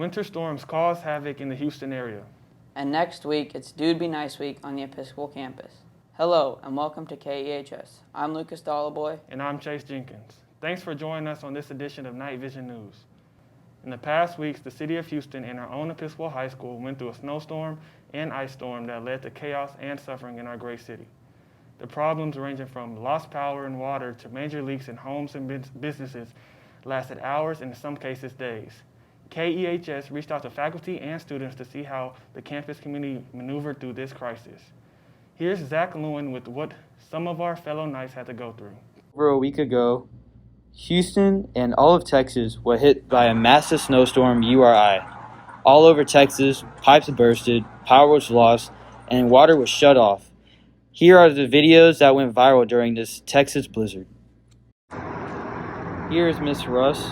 winter storms caused havoc in the Houston area. And next week, it's Dude Be Nice Week on the Episcopal campus. Hello, and welcome to KEHS. I'm Lucas Dollaboy. And I'm Chase Jenkins. Thanks for joining us on this edition of Night Vision News. In the past weeks, the city of Houston and our own Episcopal High School went through a snowstorm and ice storm that led to chaos and suffering in our great city. The problems ranging from lost power and water to major leaks in homes and businesses lasted hours and in some cases days. KEHS reached out to faculty and students to see how the campus community maneuvered through this crisis. Here's Zach Lewin with what some of our fellow Knights had to go through. Over a week ago, Houston and all of Texas were hit by a massive snowstorm URI. All over Texas, pipes bursted, power was lost, and water was shut off. Here are the videos that went viral during this Texas blizzard. Here is Miss Russ,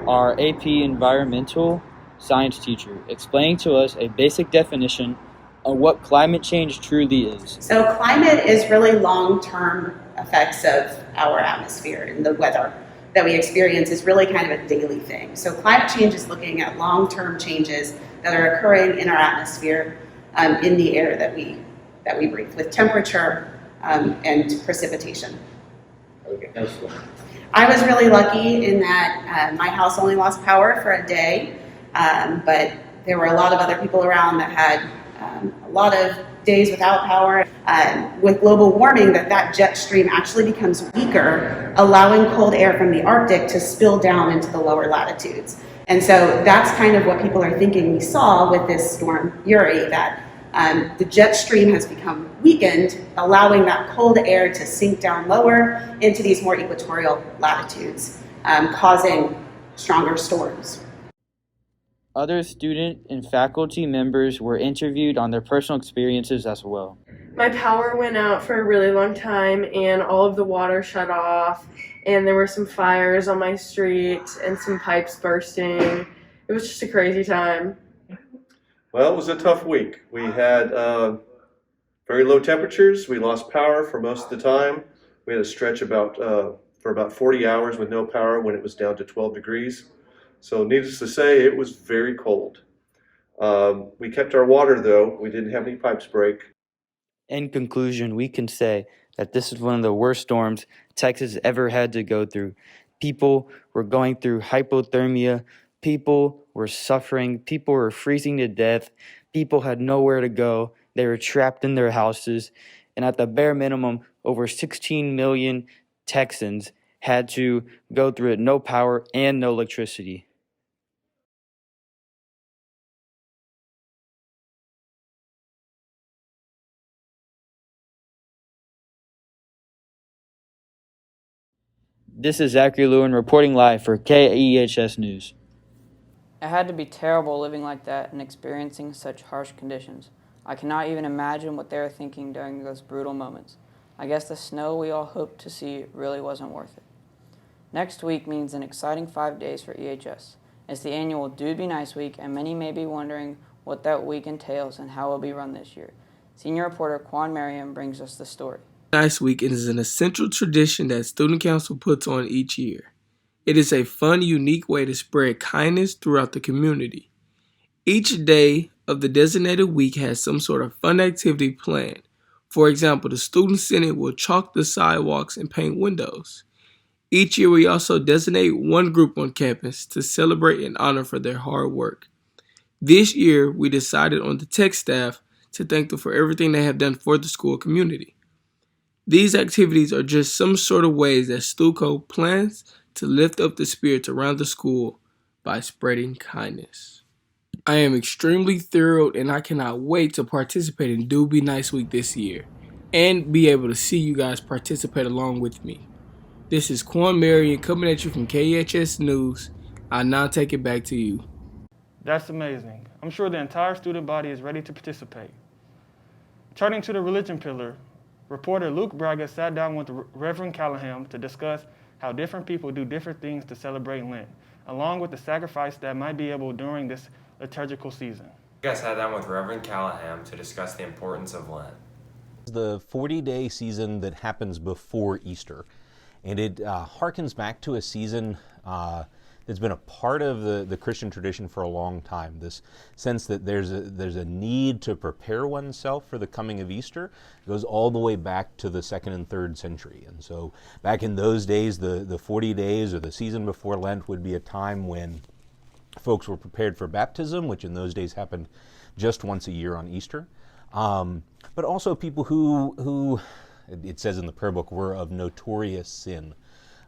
our AP Environmental Science teacher, explaining to us a basic definition on what climate change truly is. So climate is really long-term effects of our atmosphere, and the weather that we experience is really kind of a daily thing. So climate change is looking at long-term changes that are occurring in our atmosphere, in the air that we breathe, with temperature and precipitation. Okay, that's cool. I was really lucky in that my house only lost power for a day, but there were a lot of other people around that had a lot of days without power. With global warming, that jet stream actually becomes weaker, allowing cold air from the Arctic to spill down into the lower latitudes. And so that's kind of what people are thinking we saw with this storm Uri, that the jet stream has become weakened, allowing that cold air to sink down lower into these more equatorial latitudes, causing stronger storms. Other student and faculty members were interviewed on their personal experiences as well. My power went out for a really long time and all of the water shut off, and there were some fires on my street and some pipes bursting. It was just a crazy time. Well, it was a tough week. We had very low temperatures. We lost power for most of the time. We had a stretch for about 40 hours with no power when it was down to 12 degrees. So needless to say, it was very cold. We kept our water though. We didn't have any pipes break. In conclusion, we can say that this is one of the worst storms Texas ever had to go through. People were going through hypothermia. People were suffering. People were freezing to death. People had nowhere to go. They were trapped in their houses. And at the bare minimum, over 16 million Texans had to go through it, no power and no electricity. This is Zachary Lewin reporting live for KEHS News. It had to be terrible living like that and experiencing such harsh conditions. I cannot even imagine what they were thinking during those brutal moments. I guess the snow we all hoped to see really wasn't worth it. Next week means an exciting 5 days for EHS. It's the annual Dude Be Nice Week, and many may be wondering what that week entails and how it will be run this year. Senior reporter Quan Merriam brings us the story. Nice Week is an essential tradition that Student Council puts on each year. It is a fun, unique way to spread kindness throughout the community. Each day of the designated week has some sort of fun activity planned. For example, the Student Senate will chalk the sidewalks and paint windows. Each year, we also designate one group on campus to celebrate and honor for their hard work. This year, we decided on the tech staff to thank them for everything they have done for the school community. These activities are just some sort of ways that StuCo plans to lift up the spirits around the school by spreading kindness. I am extremely thrilled and I cannot wait to participate in Do Be Nice Week this year and be able to see you guys participate along with me. This is Quan Marion coming at you from KHS News. I now take it back to you. That's amazing. I'm sure the entire student body is ready to participate. Turning to the religion pillar, reporter Luke Braga sat down with Reverend Callahan to discuss how different people do different things to celebrate Lent, along with the sacrifice that might be able during this liturgical season. I sat down with Reverend Callahan to discuss the importance of Lent. The 40-day season that happens before Easter, and it harkens back to a season that's been a part of the Christian tradition for a long time. This sense that there's a need to prepare oneself for the coming of Easter goes all the way back to the 2nd and 3rd century. And so back in those days, the 40 days or the season before Lent would be a time when folks were prepared for baptism, which in those days happened just once a year on Easter. But also people who, it says in the prayer book, were of notorious sin.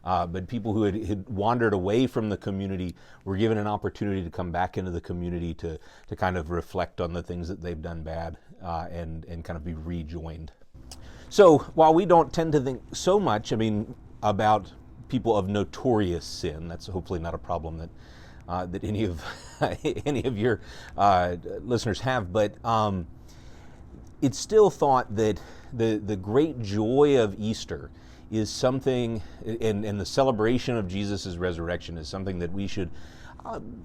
But people who had wandered away from the community were given an opportunity to come back into the community to kind of reflect on the things that they've done bad and kind of be rejoined. So while we don't tend to think so much, about people of notorious sin, that's hopefully not a problem that any of your listeners have, but it's still thought that the great joy of Easter is something, and the celebration of Jesus' resurrection is something that we should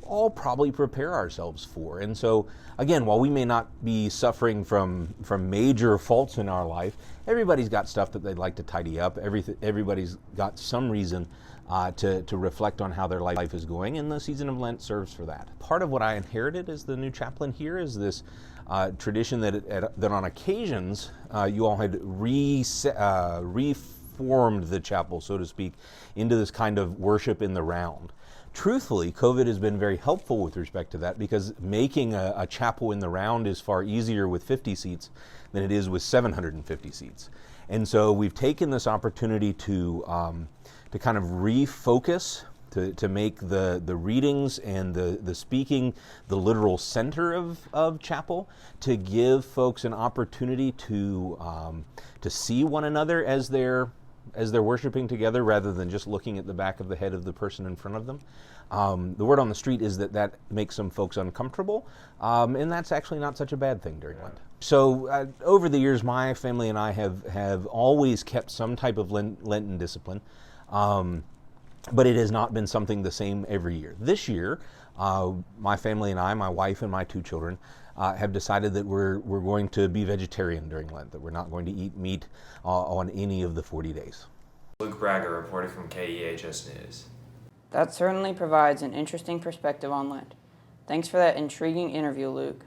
all probably prepare ourselves for. And so, again, while we may not be suffering from major faults in our life, everybody's got stuff that they'd like to tidy up. Everybody's got some reason to reflect on how their life is going, and the season of Lent serves for that. Part of what I inherited as the new chaplain here is this tradition that on occasions you all had reformed the chapel, so to speak, into this kind of worship in the round. Truthfully, COVID has been very helpful with respect to that, because making a chapel in the round is far easier with 50 seats than it is with 750 seats. And so we've taken this opportunity to kind of refocus, to make the readings and the speaking the literal center of chapel, to give folks an opportunity to see one another as they're worshiping together, rather than just looking at the back of the head of the person in front of them. The word on the street is that makes some folks uncomfortable, and that's actually not such a bad thing during Lent. So over the years, my family and I have always kept some type of Lenten discipline, but it has not been something the same every year. This year, my family and I, my wife and my 2 children, have decided that we're going to be vegetarian during Lent, that we're not going to eat meat on any of the 40 days. Luke Braga reporting from KEHS News. That certainly provides an interesting perspective on Lent. Thanks for that intriguing interview, Luke.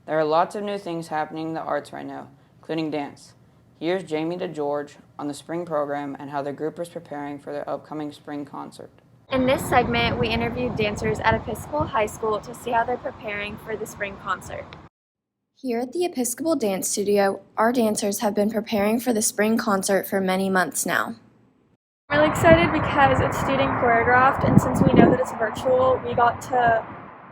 There are lots of new things happening in the arts right now, including dance. Here's Jamie DeGeorge on the spring program and how the group is preparing for their upcoming spring concert. In this segment, we interviewed dancers at Episcopal High School to see how they're preparing for the spring concert. Here at the Episcopal Dance Studio, our dancers have been preparing for the spring concert for many months now. I'm really excited because it's student choreographed, and since we know that it's virtual, we got to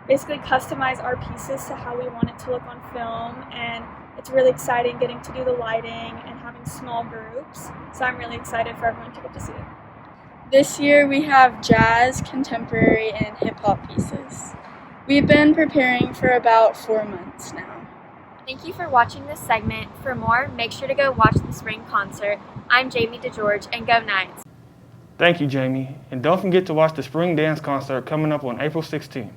basically customize our pieces to how we want it to look on film, and it's really exciting getting to do the lighting and having small groups, so I'm really excited for everyone to get to see it. This year we have jazz, contemporary, and hip-hop pieces. We've been preparing for about 4 months now. Thank you for watching this segment. For more, make sure to go watch the spring concert. I'm Jamie DeGeorge, and go Knights! Thank you, Jamie. And don't forget to watch the spring dance concert coming up on April 16th.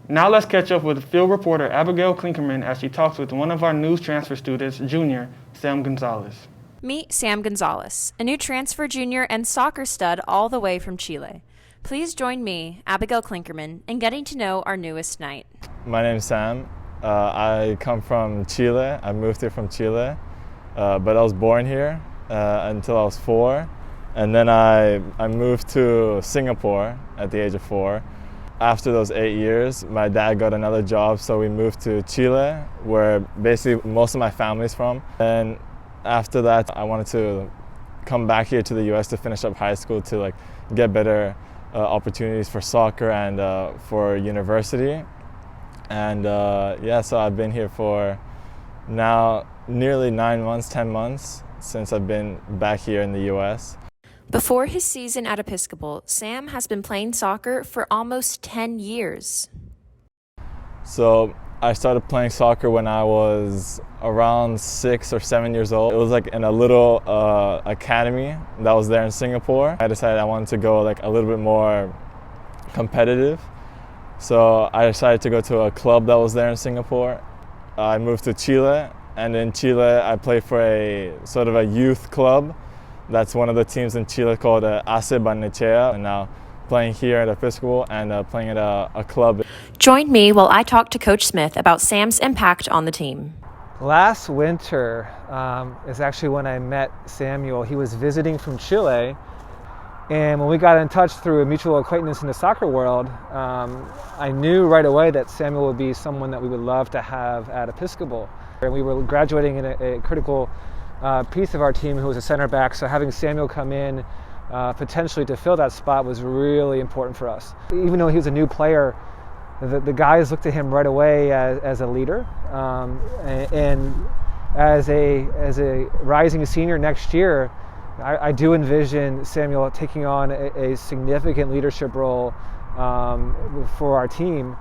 Now let's catch up with field reporter Abigail Klinkerman as she talks with one of our news transfer students, junior Sam Gonzalez. Meet Sam Gonzalez, a new transfer junior and soccer stud all the way from Chile. Please join me, Abigail Klinkerman, in getting to know our newest Knight. My name is Sam. I come from Chile. I moved here from Chile, but I was born here until I was 4. And then I moved to Singapore at the age of 4. After those 8 years, my dad got another job, so we moved to Chile, where basically most of my family's from. And after that, I wanted to come back here to the U.S. to finish up high school, to get better opportunities for soccer and for university. And so I've been here for now nearly 9 months, 10 months since I've been back here in the U.S. Before his season at Episcopal, Sam has been playing soccer for almost 10 years. So I started playing soccer when I was around 6 or 7 years old. It was in a little academy that was there in Singapore. I decided I wanted to go a little bit more competitive. So I decided to go to a club that was there in Singapore. I moved to Chile, and in Chile I played for a sort of a youth club. That's one of the teams in Chile called AC Barnechea, and now playing here at Episcopal and playing at a club. Join me while I talk to Coach Smith about Sam's impact on the team. Last winter is actually when I met Samuel. He was visiting from Chile, and when we got in touch through a mutual acquaintance in the soccer world, I knew right away that Samuel would be someone that we would love to have at Episcopal. And we were graduating in a critical piece of our team who was a center back, so having Samuel come in potentially to fill that spot was really important for us. Even though he was a new player, the guys looked at him right away as a leader, and as a rising senior next year, I do envision Samuel taking on a significant leadership role for our team.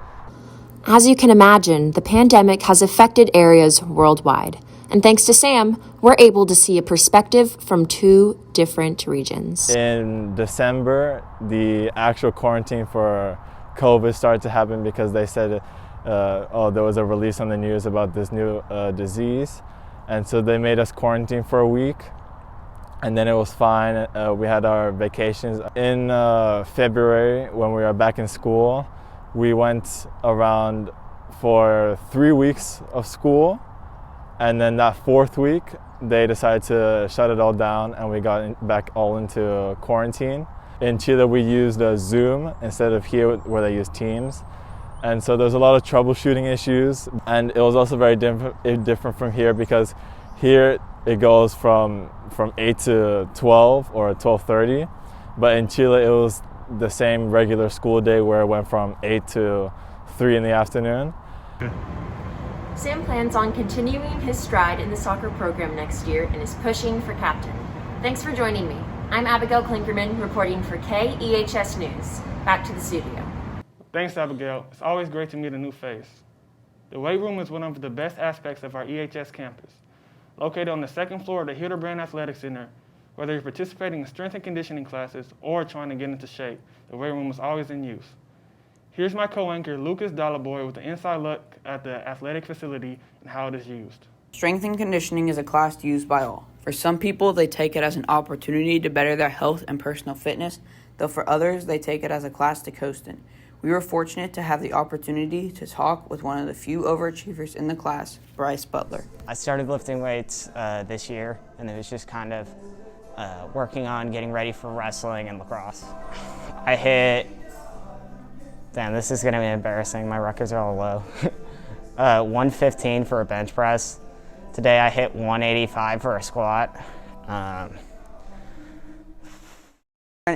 As you can imagine, the pandemic has affected areas worldwide, and thanks to Sam, we're able to see a perspective from 2 different regions. In December, the actual quarantine for COVID started to happen because they said, there was a release on the news about this new disease. And so they made us quarantine for a week. And then it was fine. We had our vacations. In February, when we were back in school, we went around for 3 weeks of school. And then that 4th week, they decided to shut it all down and we got back all into quarantine. In Chile, we used Zoom instead of here where they use Teams. And so there's a lot of troubleshooting issues. And it was also very different from here because here it goes from 8 to 12 or 12:30. But in Chile, it was the same regular school day where it went from 8 to 3 in the afternoon. Sam plans on continuing his stride in the soccer program next year and is pushing for captain. Thanks for joining me. I'm Abigail Klinkerman reporting for KEHS News. Back to the studio. Thanks, Abigail. It's always great to meet a new face. The weight room is one of the best aspects of our EHS campus. Located on the 2nd floor of the Hildebrand Athletic Center, whether you're participating in strength and conditioning classes or trying to get into shape, the weight room is always in use. Here's my co-anchor, Lucas Dallaboy, with an inside look at the athletic facility and how it is used. Strength and conditioning is a class used by all. For some people, they take it as an opportunity to better their health and personal fitness, though for others, they take it as a class to coast in. We were fortunate to have the opportunity to talk with one of the few overachievers in the class, Bryce Butler. I started lifting weights this year, and it was just kind of working on getting ready for wrestling and lacrosse. I hit, this is gonna be embarrassing, my records are all low. 115 for a bench press. Today I hit 185 for a squat. An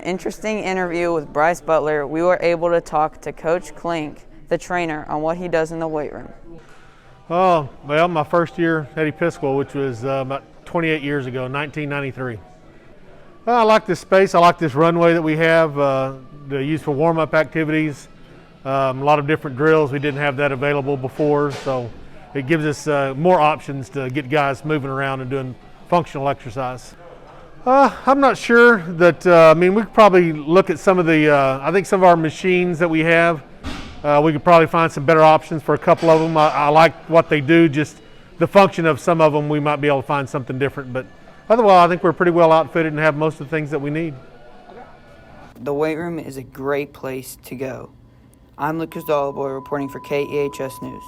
interesting interview with Bryce Butler, we were able to talk to Coach Klink, the trainer, on what he does in the weight room. Oh, well, my first year at Episcopal, which was about 28 years ago, 1993. I like this space. I like this runway that we have to use for warm-up activities. A lot of different drills. We didn't have that available before, so it gives us more options to get guys moving around and doing functional exercise. I'm not sure that, we could probably look at some of the, I think some of our machines that we have, we could probably find some better options for a couple of them. I like what they do, just the function of some of them, we might be able to find something different. But otherwise, I think we're pretty well outfitted and have most of the things that we need. The weight room is a great place to go. I'm Lucas Dallaboy reporting for KEHS News.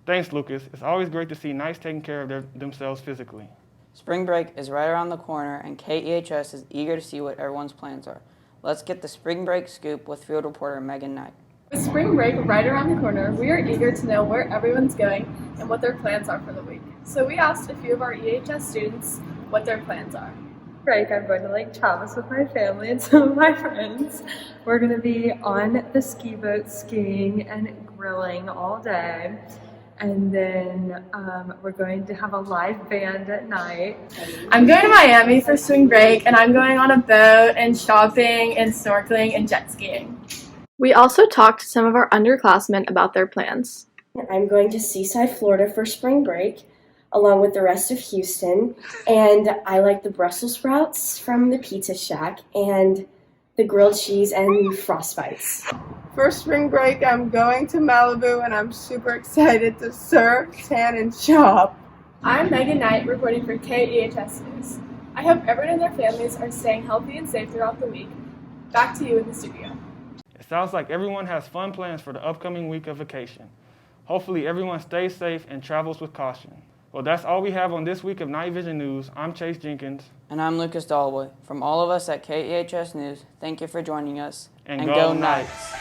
Thanks, Lucas. It's always great to see Knights taking care of themselves physically. Spring break is right around the corner, and KEHS is eager to see what everyone's plans are. Let's get the spring break scoop with field reporter Megan Knight. With spring break right around the corner, we are eager to know where everyone's going and what their plans are for the week. So we asked a few of our EHS students what their plans are. Break, I'm going to Lake Travis with my family and some of my friends. We're going to be on the ski boat skiing and grilling all day. And then we're going to have a live band at night. I'm going to Miami for spring break, and I'm going on a boat and shopping and snorkeling and jet skiing. We also talked to some of our underclassmen about their plans. I'm going to Seaside, Florida for spring break, along with the rest of Houston. And I like the Brussels sprouts from the Pizza Shack and the grilled cheese and frostbites. For spring break, I'm going to Malibu, and I'm super excited to surf, tan, and shop. I'm Megan Knight reporting for KEHS News. I hope everyone and their families are staying healthy and safe throughout the week. back to you in the studio. It sounds like everyone has fun plans for the upcoming week of vacation. Hopefully everyone stays safe and travels with caution. Well, that's all we have on this week of Night Vision News. I'm Chase Jenkins. And I'm Lucas Dallboy. From all of us at KEHS News, thank you for joining us. And go Knights.